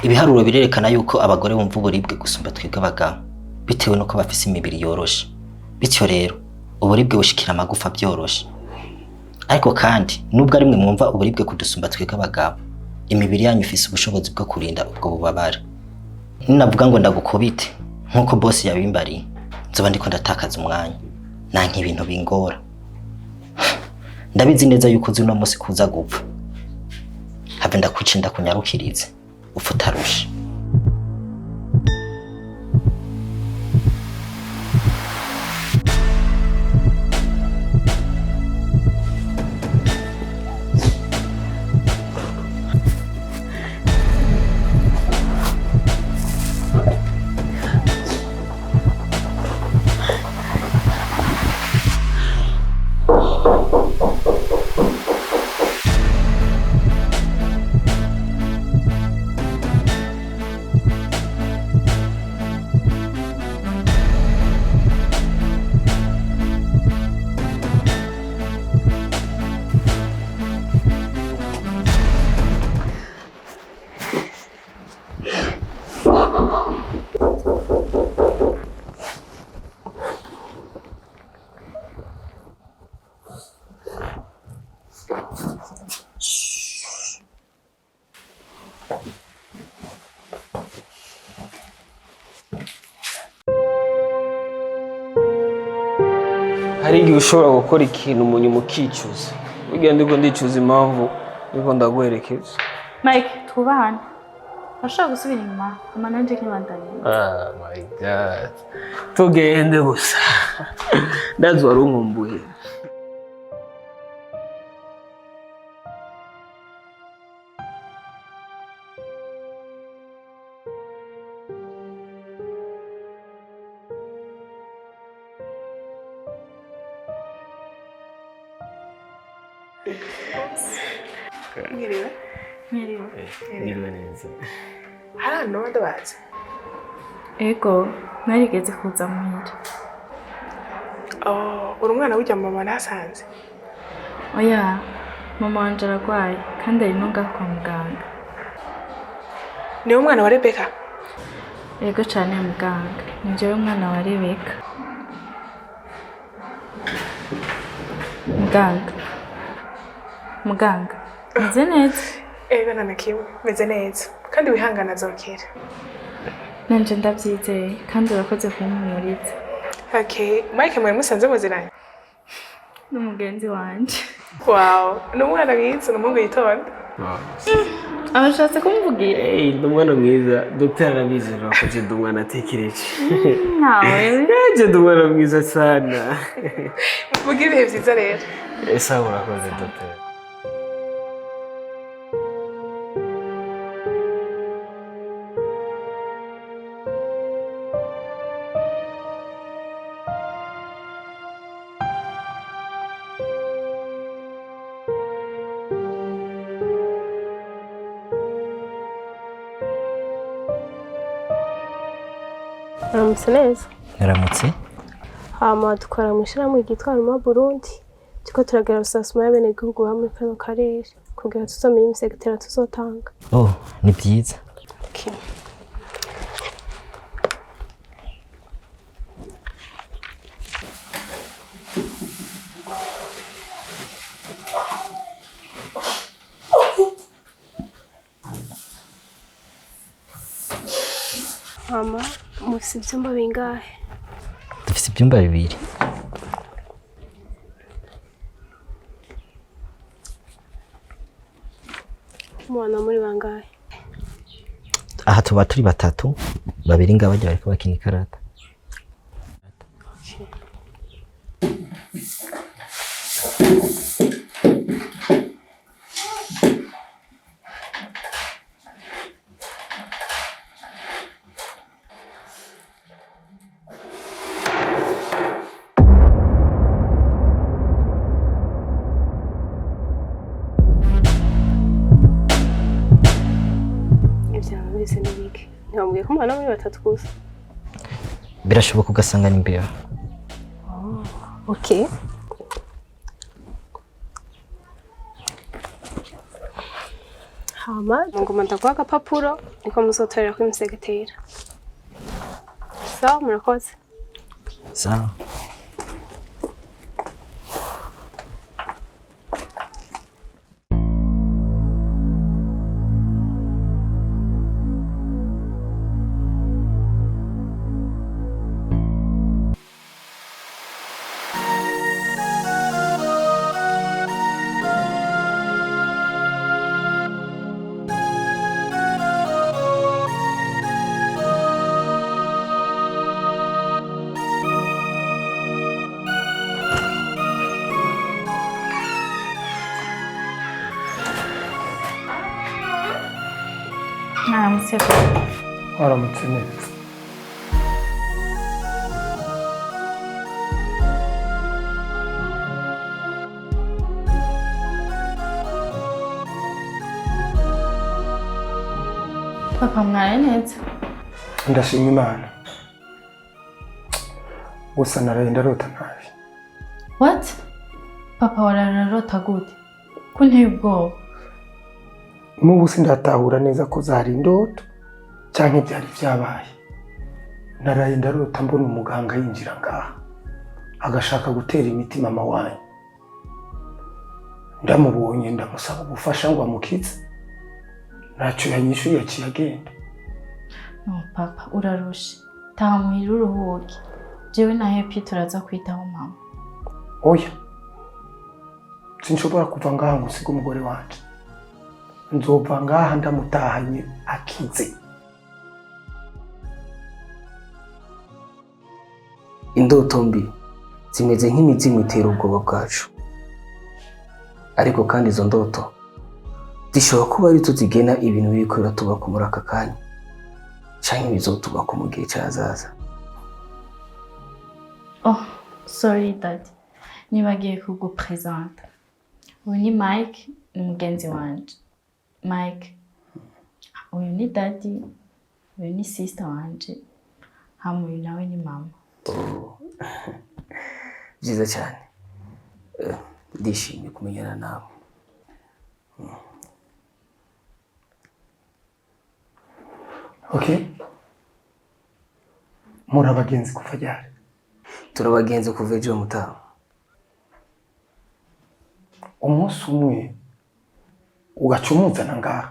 Ibiharuro birerekana yuko abagore bumva uburibwe gusumba twebwe abagabo bitewe nuko bafise imibiri yoroshe. Bityo rero uburibwe bushikira amagufa byoroshe. Ariko kandi nubwo ari mwe mwumva uburibwe kudusumba twebwe abagabo, imibiri yanyu ifise ubushobozi bwo kurinda ubwo bubabare. Ninavuga ngo ndagukubite nkuko boss yabimbari, nzoba ndiko ndatakaza umwanya. Nanka ibintu bingora. Ndabizi neza yuko uzi uno munsi kuza gupfa. Have ndakwica ndakunyarukirize. Ufutarusha. Hari igihe ushobora gukora ikintu umuntu ukicuza. Ugenda uko ndicuza impamvu niko ndaguherekeza. Mike, twubahane. Urashaka gusubira inyuma amananje nk'ibandanye. Ah my god. Tugende gusa. Ndazi wari unkumbuye. Mwiriwe. Mwiriwe neza. Hano ndabaza. Ego, narigeze kuza muhira. Uri umwana w'ijya mama nasanze. Oya, mama wanje aragwaye kandi ari no ngaho kwa muganga. Ni umwana wa Rebeka? Ego cyane muganga. Ni jewe umwana wa Rebeka. Muganga. Meze neza? Ego nana kimwe, meze neza. Kandi wihangana azokera. Nanje ndabyizeye kandi urakoze kumpumuriza. Okay, Mike mwari musanze muziranye? N'umugenzi wanje. Wow, ni umwana mwiza, ni umuhungu yitonda. Abashatse kumvugira? Ni umwana mwiza, Dr. arabizi akoze ndi umwana atekereje. Nawe? Yaje ndi umwana mwiza sana. Mugira ibihe byiza rero. Esa urakoze Dr. Aramutse neza. Naramutse. Hama dukora mwishirahamwe ryitwa muri Burundi. Tuko turagera rusasuma y'abenegihugu hamwe kano karere kugira tuzamenye imisegetera tuzotanga. Oh, ni byiza. Okay. Mama, mufise ivyumba bingahe? Dufise ibyumba bibiri. Mwana muri bangahe? aha tuba turi batatu, babiri ngabajya bariko bakina ikarata. Ivyo n'ibiki? Ntibambwiye ko mwana muri batatu gusa. Birashoboka ugasanga ni imbere. Okay. Hama ngoma ndaguha agapapuro niko muzotorera kuri imisegetera. Sawa murakoze. Sawa. Mwaramutse. Waramutse neza. Papa mwaraye neza? Ndashima Imana. Gusa naraye ndarota nabi. What? Papa warararota gute? Ko nteye ubwoba. N'ubu sindatahura neza ko zari indoto canke byari byabaye. Naraye ndarota mbona umuganga yinjira ngaha agashaka gutera imiti mama wanyu. Ndamubonye ndamusaba ubufasha ngo amukize. Naco yanyishuye yaciye agenda. No papa urarushe. Taha muhira uruhuke. Jewe na Happy turaza kwitaho mama. Oya. Sinshobora kuva ngaha ngo usige umugore wanje. Nzova ngaha ndamutahanye akize. Indoto mbi zimeze nk'imizimu itera ubwoba bwacu, ariko kandi izo ndoto zishobora kuba ari tuzigena ibintu biriko biratubaka muri aka kanya canke bizotubaka mu gihe cyazaza. Oh, sorry daddy. Nibagiye kugupresenta. Uyu ni Mike, ni mugenzi wanje. Mike, uyu ni daddy, uyu ni sister wanje, hama uyu nawe ni mama. Byiza cyane. Ndishimye kumenyana nawe. Okay. Muri abagenzi kuva ryari? Turabagenzi kuva ejo mutaha. Umunsi umwe ugacumuzana ngaha.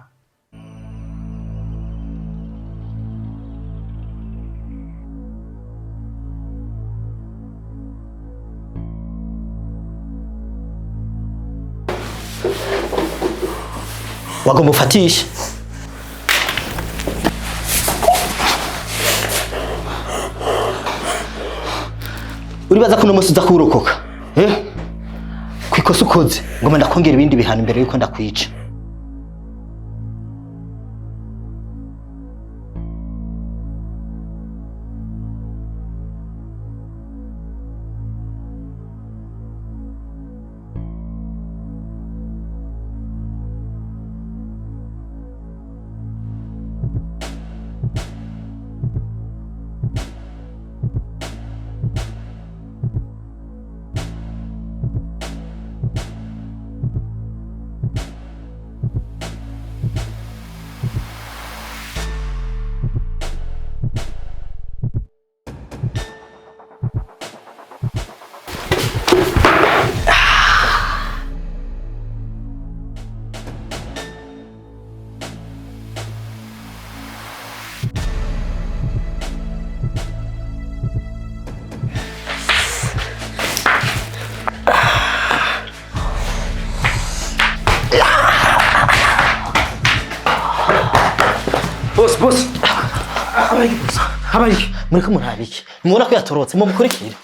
Wagomba ufatishe. Uribaza ko n'umunsi uza kurokoka? Kwikosa ukoze ngoma ndakongera ibindi bihano imbere yuko ndakwica. habaye gusa habaye muriko murabiki mubona ko yatorotse mumukurikire.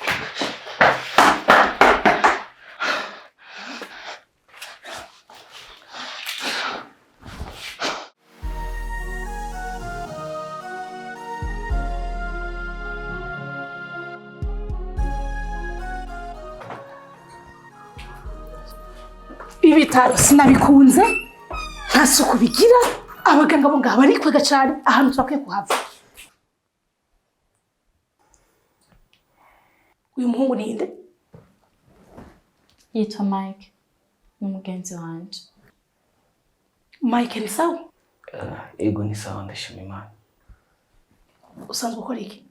ibitaro sinabikunze nta suku bigira abaganga bo ngaba ari kwega cyane ahantu turakwiye kuhava. Uyu muhungu ni nde? Yitwa Mike, ni umugenzi wanje. Mike ni sawa? Ego ni sawa ndashima Imana. Usanzwe ukora iki?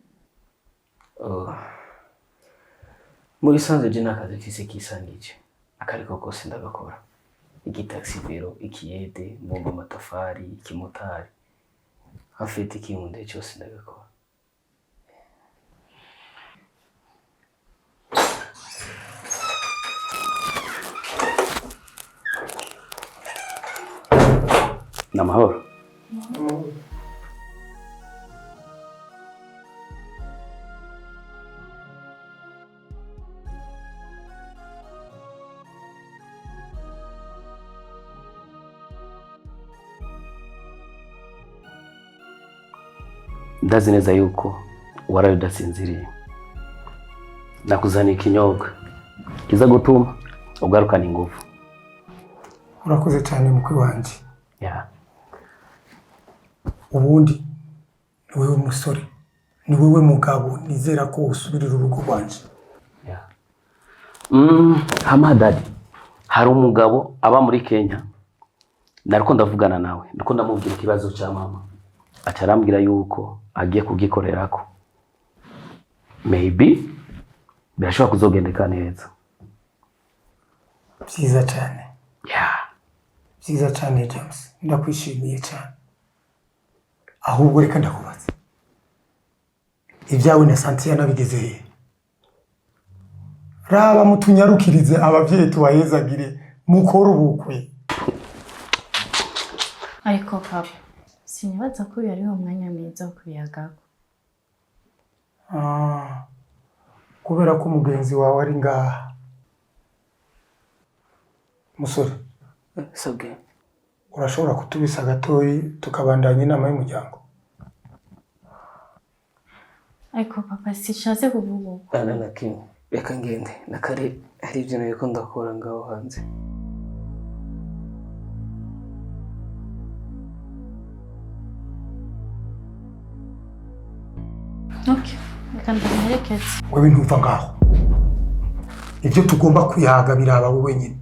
Muri sanze je nakazi mfise kisangije. Akariko kose ndagakora. Igitaxi vero, ikiyede, mbomba amatafari, ikimotari. Afite ikintu cyose ndagakora. Namahoro. Ndazi neza yuko waraye udasinziriye. Nakuzaniye ikinyobwa kiza gutuma ugarukana ingufu. urakoze cyane mukwe wanje. Ubundi ni wewe musore, ni wewe mugabo nizera ko usubirira urugo rwanje. Hamadadi hari umugabo aba muri Kenya nariko ndavugana nawe ndiko ndamubwira ikibazo cya mama acarambwira yuko agiye kugikorerako maybe birashobora kuzogendeka neza. Byiza cyane. Byiza cyane James, ndakwishimiye cyane. Ahubwo reka ndakubaza, ibyawe na Santiana bigeze he? Raba mutunyarukirize abavyeyi tubayezagire mukora ubukwe. Ariko papa, sinibaza ko uyu ariho mwanya mwiza wo kubiyagako. Kubera ko umugenzi wawe ari ngaha. Musore, sabwe. Urashobora kutubisa gatoyi tukabandanya inama y'umuryango? Ariko papa, sishatse kuvuga uko. Na kimwe. Reka ngende nakare hari ibyo nariko ndakora ngaho hanze. Okay, reka ndamuherekeze. Wewe ntuva ngaho. Ibyo tugomba kuyaga biraba wowe nyine.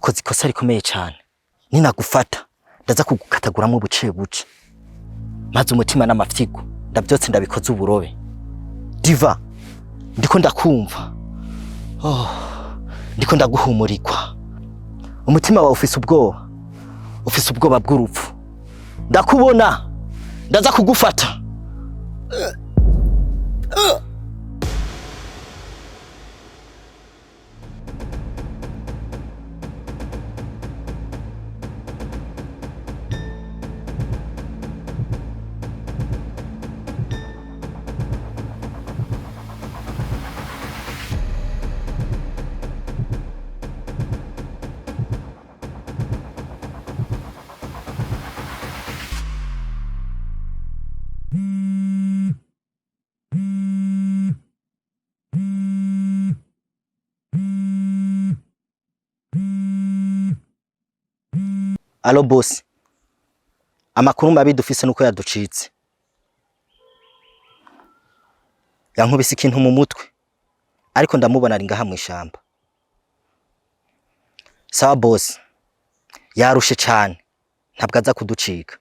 ukoze ikosa rikomeye cyane. Ninagufata ndaza kugukataguramo buce buce, maze umutima n'amafyigo ndabyotse ndabikoze uburobe. Diva, ndiko ndakumva. Ndiko ndaguhumurirwa. Umutima wawe ufise ubwoba bw'urupfu. Ndakubona, ndaza kugufata. Alo boss, amakuru mabi dufise nuko yaducitse. Yankubise ikintu mu mutwe, ariko ndamubona ari ngaha mu ishamba. Sawa boss, yarushe cyane, ntabwo aza kuducika.